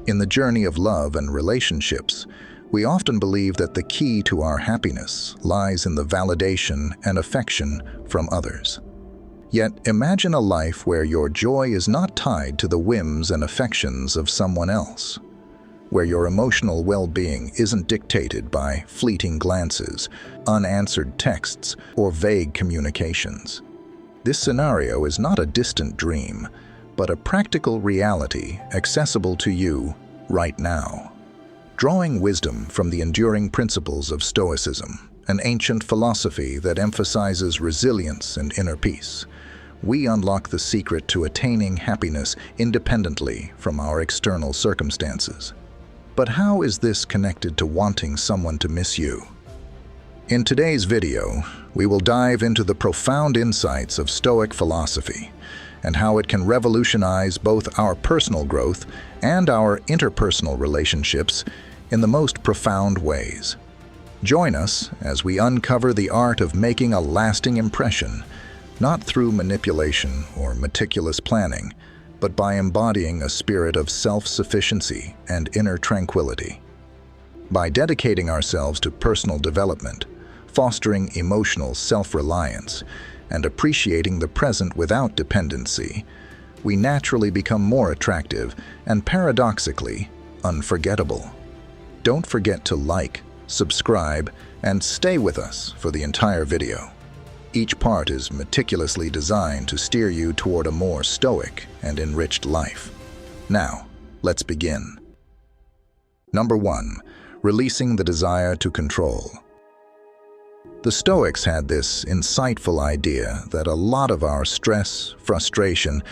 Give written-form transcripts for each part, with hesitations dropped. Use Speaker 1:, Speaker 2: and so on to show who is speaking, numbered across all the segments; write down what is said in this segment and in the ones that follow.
Speaker 1: In the journey of love and relationships, we often believe that the key to our happiness lies in the validation and affection from others. Yet imagine a life where your joy is not tied to the whims and affections of someone else, where your emotional well-being isn't dictated by fleeting glances, unanswered texts, or vague communications. This scenario is not a distant dream, but a practical reality accessible to you right now. Drawing wisdom from the enduring principles of Stoicism, an ancient philosophy that emphasizes resilience and inner peace, we unlock the secret to attaining happiness independently from our external circumstances. But how is this connected to wanting someone to miss you? In today's video, we will dive into the profound insights of Stoic philosophy and how it can revolutionize both our personal growth and our interpersonal relationships in the most profound ways. Join us as we uncover the art of making a lasting impression, not through manipulation or meticulous planning, but by embodying a spirit of self-sufficiency and inner tranquility. By dedicating ourselves to personal development, fostering emotional self-reliance, and appreciating the present without dependency, we naturally become more attractive and, paradoxically, unforgettable. Don't forget to like, subscribe, and stay with us for the entire video. Each part is meticulously designed to steer you toward a more stoic and enriched life. Now, let's begin. Number 1. Releasing the desire to control. The Stoics had this insightful idea that a lot of our stress, frustration,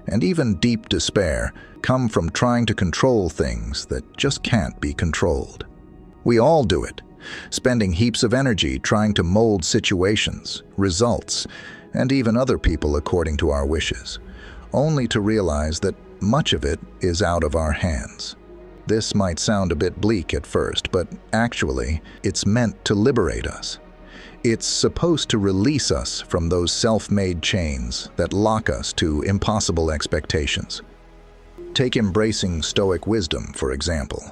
Speaker 1: and even deep despair come from trying to control things that just can't be controlled. We all do it, spending heaps of energy trying to mold situations, results, and even other people according to our wishes, only to realize that much of it is out of our hands. This might sound a bit bleak at first, but actually, it's meant to liberate us. It's supposed to release us from those self-made chains that lock us to impossible expectations. Take embracing Stoic wisdom, for example.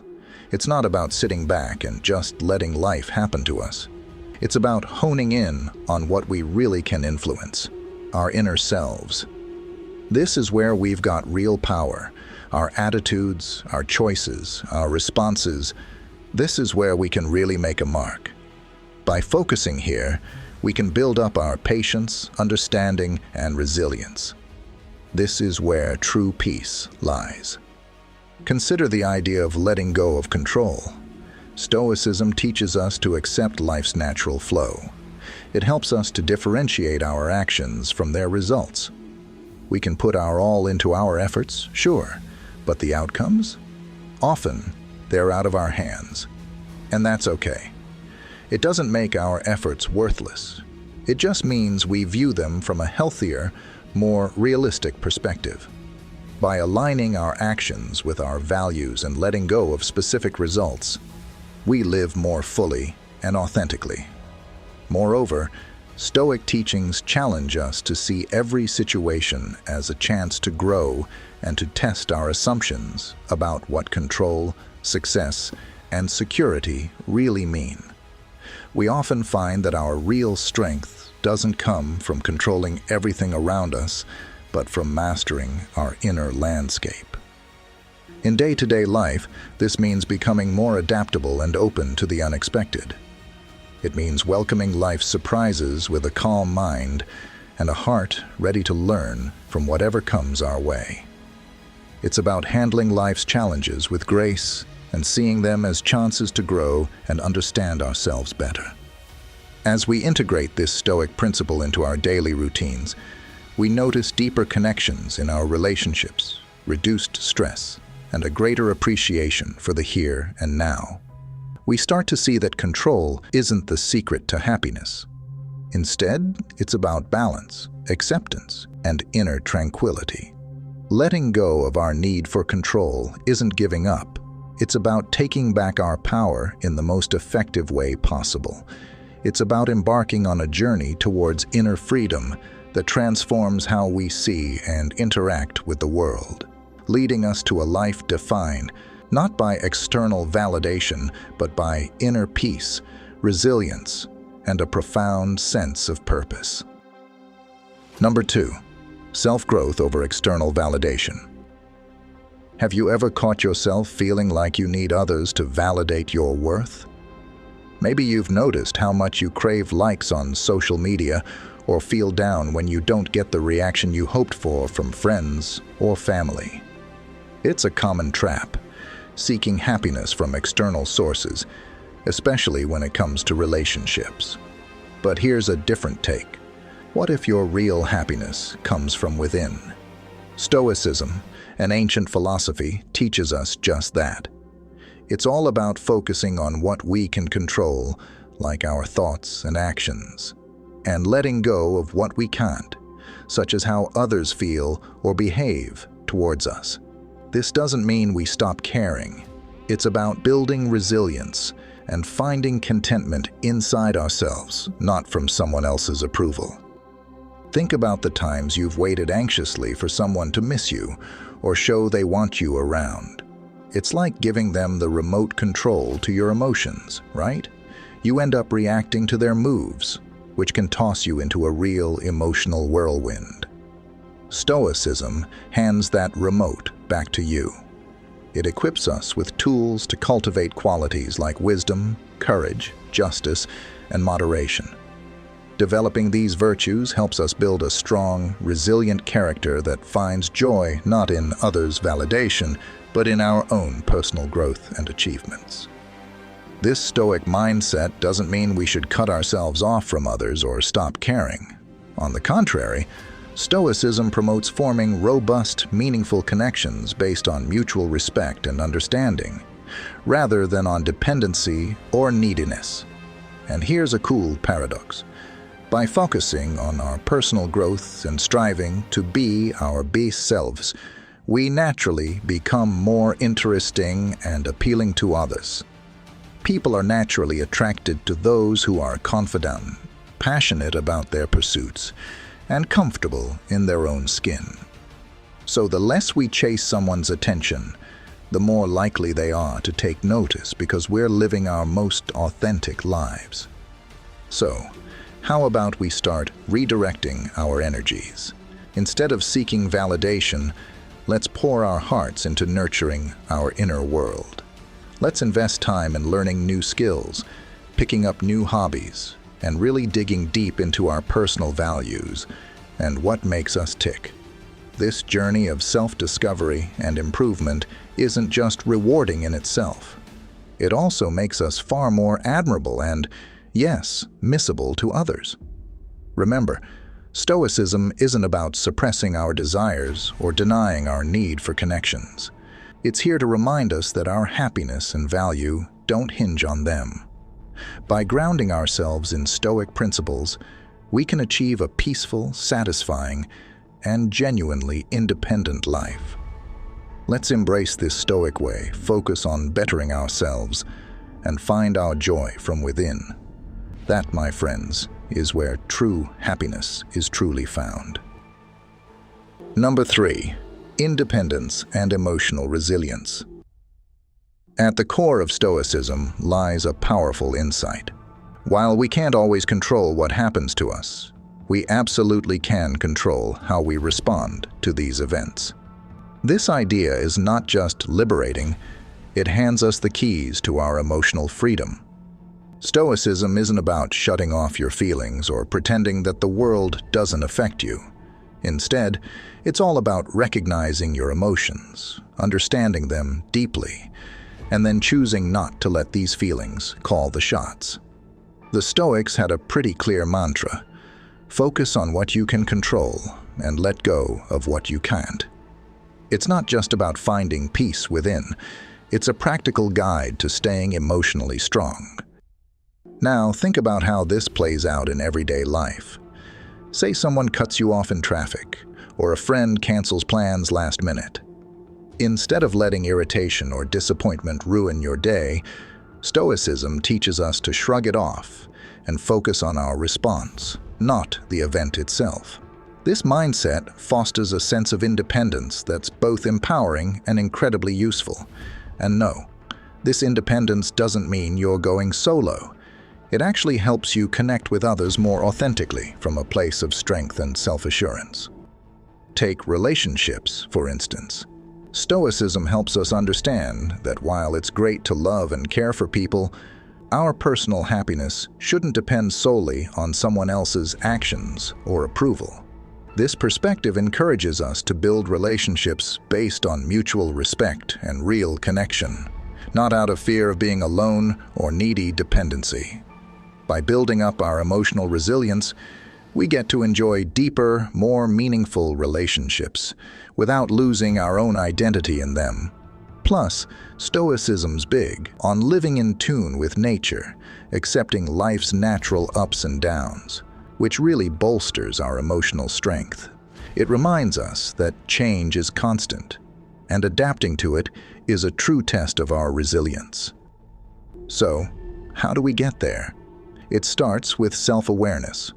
Speaker 1: It's not about sitting back and just letting life happen to us. It's about honing in on what we really can influence, our inner selves. This is where we've got real power, our attitudes, our choices, our responses. This is where we can really make a mark. By focusing here, we can build up our patience, understanding, and resilience. This is where true peace lies. Consider the idea of letting go of control. Stoicism teaches us to accept life's natural flow. It helps us to differentiate our actions from their results. We can put our all into our efforts, sure, but the outcomes? Often, they're out of our hands. And that's okay. It doesn't make our efforts worthless. It just means we view them from a healthier, more realistic perspective. By aligning our actions with our values and letting go of specific results, we live more fully and authentically. Moreover, Stoic teachings challenge us to see every situation as a chance to grow and to test our assumptions about what control, success, and security really mean. We often find that our real strength doesn't come from controlling everything around us, but from mastering our inner landscape. In day-to-day life, this means becoming more adaptable and open to the unexpected. It means welcoming life's surprises with a calm mind and a heart ready to learn from whatever comes our way. It's about handling life's challenges with grace and seeing them as chances to grow and understand ourselves better. As we integrate this Stoic principle into our daily routines, we notice deeper connections in our relationships, reduced stress, and a greater appreciation for the here and now. We start to see that control isn't the secret to happiness. Instead, it's about balance, acceptance, and inner tranquility. Letting go of our need for control isn't giving up. It's about taking back our power in the most effective way possible. It's about embarking on a journey towards inner freedom that transforms how we see and interact with the world, leading us to a life defined not by external validation, but by inner peace, resilience, and a profound sense of purpose. Number 2. Self-growth over external validation. Have you ever caught yourself feeling like you need others to validate your worth? Maybe you've noticed how much you crave likes on social media or feel down when you don't get the reaction you hoped for from friends or family. It's a common trap, seeking happiness from external sources, especially when it comes to relationships. But here's a different take. What if your real happiness comes from within? Stoicism, an ancient philosophy, teaches us just that. It's all about focusing on what we can control, like our thoughts and actions, and letting go of what we can't, such as how others feel or behave towards us. This doesn't mean we stop caring. It's about building resilience and finding contentment inside ourselves, not from someone else's approval. Think about the times you've waited anxiously for someone to miss you or show they want you around. It's like giving them the remote control to your emotions, right? You end up reacting to their moves, which can toss you into a real emotional whirlwind. Stoicism hands that remote back to you. It equips us with tools to cultivate qualities like wisdom, courage, justice, and moderation. Developing these virtues helps us build a strong, resilient character that finds joy not in others' validation, but in our own personal growth and achievements. This Stoic mindset doesn't mean we should cut ourselves off from others or stop caring. On the contrary, Stoicism promotes forming robust, meaningful connections based on mutual respect and understanding, rather than on dependency or neediness. And here's a cool paradox. By focusing on our personal growth and striving to be our best selves, we naturally become more interesting and appealing to others. People are naturally attracted to those who are confident, passionate about their pursuits, and comfortable in their own skin. So the less we chase someone's attention, the more likely they are to take notice because we're living our most authentic lives. So, how about we start redirecting our energies? Instead of seeking validation, let's pour our hearts into nurturing our inner world. Let's invest time in learning new skills, picking up new hobbies, and really digging deep into our personal values and what makes us tick. This journey of self-discovery and improvement isn't just rewarding in itself. It also makes us far more admirable and, yes, missable to others. Remember, Stoicism isn't about suppressing our desires or denying our need for connections. It's here to remind us that our happiness and value don't hinge on them. By grounding ourselves in Stoic principles, we can achieve a peaceful, satisfying, and genuinely independent life. Let's embrace this Stoic way, focus on bettering ourselves, and find our joy from within. That, my friends, is where true happiness is truly found. Number 3. Independence and emotional resilience. At the core of Stoicism lies a powerful insight. While we can't always control what happens to us, we absolutely can control how we respond to these events. This idea is not just liberating, it hands us the keys to our emotional freedom. Stoicism isn't about shutting off your feelings or pretending that the world doesn't affect you. Instead, it's all about recognizing your emotions, understanding them deeply, and then choosing not to let these feelings call the shots. The Stoics had a pretty clear mantra: focus on what you can control and let go of what you can't. It's not just about finding peace within, it's a practical guide to staying emotionally strong. Now, think about how this plays out in everyday life. Say someone cuts you off in traffic, or a friend cancels plans last minute. Instead of letting irritation or disappointment ruin your day, Stoicism teaches us to shrug it off and focus on our response, not the event itself. This mindset fosters a sense of independence that's both empowering and incredibly useful, And no, this independence doesn't mean you're going solo. It actually helps you connect with others more authentically from a place of strength and self-assurance. Take relationships, for instance. Stoicism helps us understand that while it's great to love and care for people, our personal happiness shouldn't depend solely on someone else's actions or approval. This perspective encourages us to build relationships based on mutual respect and real connection, not out of fear of being alone or needy dependency. By building up our emotional resilience, we get to enjoy deeper, more meaningful relationships without losing our own identity in them. Plus, Stoicism's big on living in tune with nature, accepting life's natural ups and downs, which really bolsters our emotional strength. It reminds us that change is constant, and adapting to it is a true test of our resilience. So, how do we get there? It starts with self-awareness.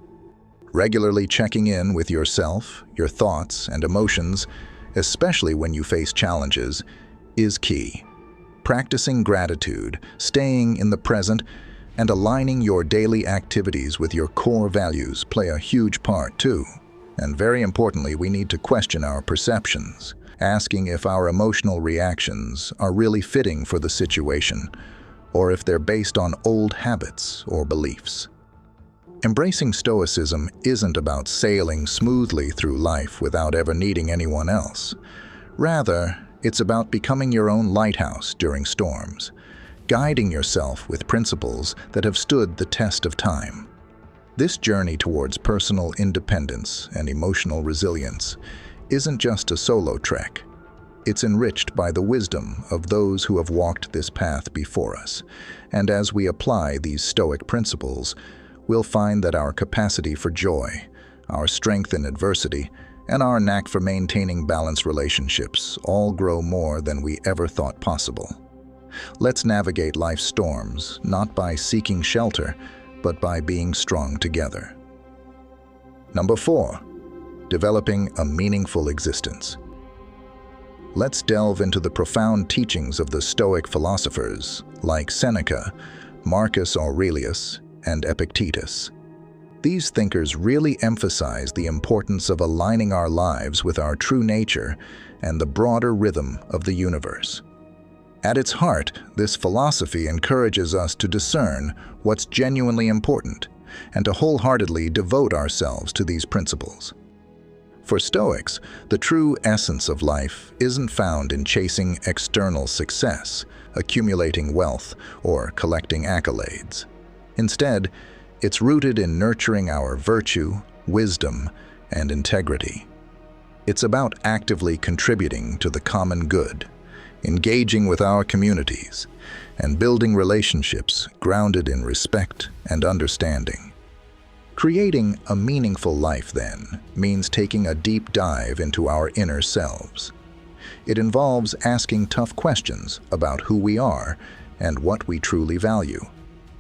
Speaker 1: Regularly checking in with yourself, your thoughts, and emotions, especially when you face challenges, is key. Practicing gratitude, staying in the present, and aligning your daily activities with your core values play a huge part too. And very importantly, we need to question our perceptions, asking if our emotional reactions are really fitting for the situation, or if they're based on old habits or beliefs. Embracing Stoicism isn't about sailing smoothly through life without ever needing anyone else. Rather, it's about becoming your own lighthouse during storms, guiding yourself with principles that have stood the test of time. This journey towards personal independence and emotional resilience isn't just a solo trek. It's enriched by the wisdom of those who have walked this path before us. And as we apply these Stoic principles, we'll find that our capacity for joy, our strength in adversity, and our knack for maintaining balanced relationships all grow more than we ever thought possible. Let's navigate life's storms, not by seeking shelter, but by being strong together. Number 4, developing a meaningful existence. Let's delve into the profound teachings of the Stoic philosophers like Seneca, Marcus Aurelius, and Epictetus. These thinkers really emphasize the importance of aligning our lives with our true nature and the broader rhythm of the universe. At its heart, this philosophy encourages us to discern what's genuinely important and to wholeheartedly devote ourselves to these principles. For Stoics, the true essence of life isn't found in chasing external success, accumulating wealth, or collecting accolades. Instead, it's rooted in nurturing our virtue, wisdom, and integrity. It's about actively contributing to the common good, engaging with our communities, and building relationships grounded in respect and understanding. Creating a meaningful life, then, means taking a deep dive into our inner selves. It involves asking tough questions about who we are and what we truly value.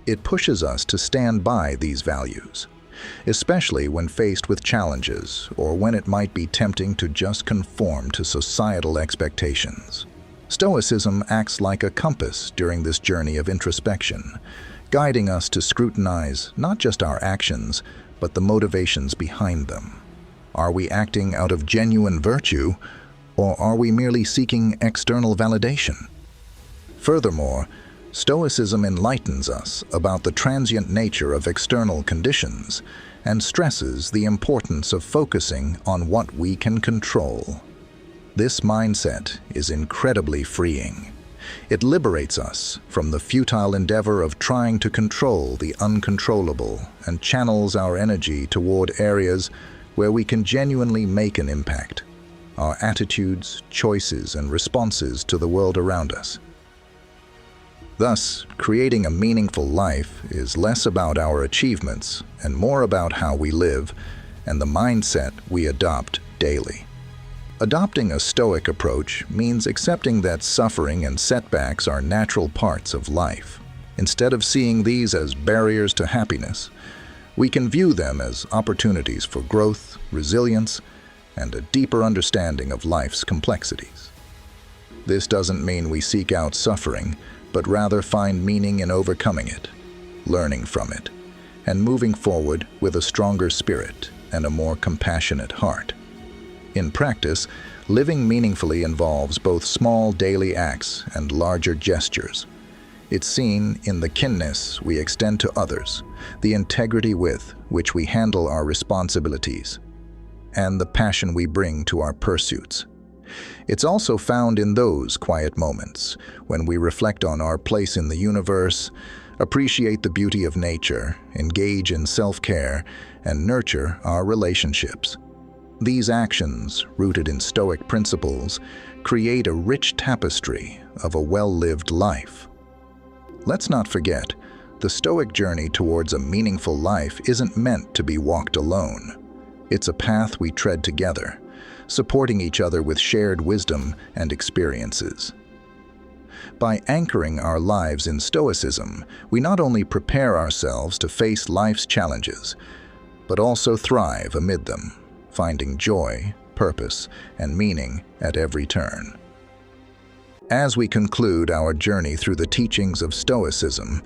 Speaker 1: It pushes us to stand by these values, especially when faced with challenges or when it might be tempting to just conform to societal expectations. Stoicism acts like a compass during this journey of introspection, guiding us to scrutinize not just our actions, but the motivations behind them. Are we acting out of genuine virtue, or are we merely seeking external validation? Furthermore, Stoicism enlightens us about the transient nature of external conditions and stresses the importance of focusing on what we can control. This mindset is incredibly freeing. It liberates us from the futile endeavor of trying to control the uncontrollable and channels our energy toward areas where we can genuinely make an impact, our attitudes, choices, and responses to the world around us. Thus, creating a meaningful life is less about our achievements and more about how we live and the mindset we adopt daily. Adopting a Stoic approach means accepting that suffering and setbacks are natural parts of life. Instead of seeing these as barriers to happiness, we can view them as opportunities for growth, resilience, and a deeper understanding of life's complexities. This doesn't mean we seek out suffering, but rather find meaning in overcoming it, learning from it, and moving forward with a stronger spirit and a more compassionate heart. In practice, living meaningfully involves both small daily acts and larger gestures. It's seen in the kindness we extend to others, the integrity with which we handle our responsibilities, and the passion we bring to our pursuits. It's also found in those quiet moments when we reflect on our place in the universe, appreciate the beauty of nature, engage in self-care, and nurture our relationships. These actions, rooted in Stoic principles, create a rich tapestry of a well-lived life. Let's not forget, the Stoic journey towards a meaningful life isn't meant to be walked alone. It's a path we tread together, supporting each other with shared wisdom and experiences. By anchoring our lives in Stoicism, we not only prepare ourselves to face life's challenges, but also thrive amid them, finding joy, purpose, and meaning at every turn. As we conclude our journey through the teachings of Stoicism,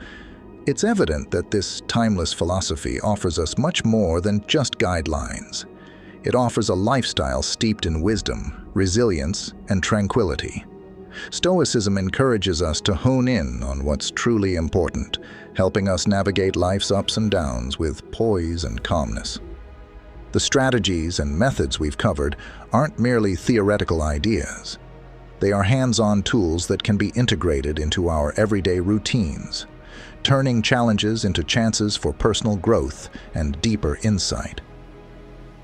Speaker 1: it's evident that this timeless philosophy offers us much more than just guidelines. It offers a lifestyle steeped in wisdom, resilience, and tranquility. Stoicism encourages us to hone in on what's truly important, helping us navigate life's ups and downs with poise and calmness. The strategies and methods we've covered aren't merely theoretical ideas. They are hands-on tools that can be integrated into our everyday routines, turning challenges into chances for personal growth and deeper insight.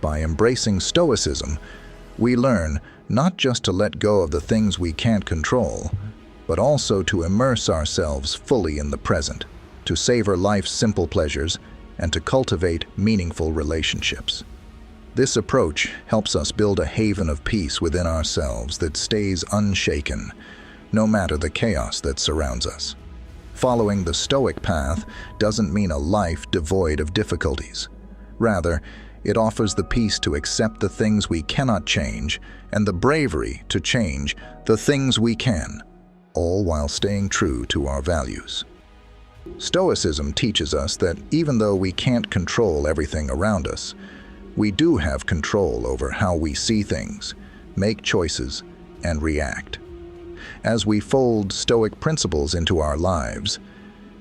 Speaker 1: By embracing Stoicism, we learn not just to let go of the things we can't control, but also to immerse ourselves fully in the present, to savor life's simple pleasures, and to cultivate meaningful relationships. This approach helps us build a haven of peace within ourselves that stays unshaken, no matter the chaos that surrounds us. Following the Stoic path doesn't mean a life devoid of difficulties. Rather, it offers the peace to accept the things we cannot change and the bravery to change the things we can, all while staying true to our values. Stoicism teaches us that even though we can't control everything around us, we do have control over how we see things, make choices, and react. As we fold Stoic principles into our lives,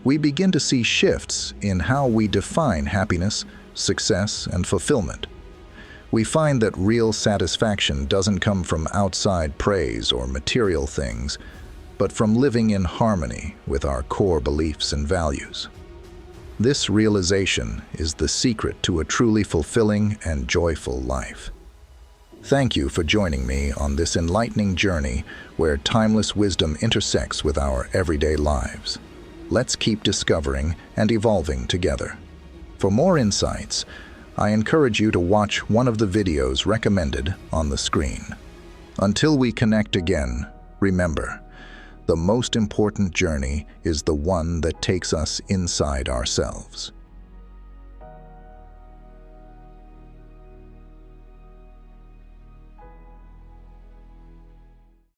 Speaker 1: we begin to see shifts in how we define happiness, success, and fulfillment. We find that real satisfaction doesn't come from outside praise or material things, but from living in harmony with our core beliefs and values. This realization is the secret to a truly fulfilling and joyful life. Thank you for joining me on this enlightening journey where timeless wisdom intersects with our everyday lives. Let's keep discovering and evolving together. For more insights, I encourage you to watch one of the videos recommended on the screen. Until we connect again, remember, the most important journey is the one that takes us inside ourselves.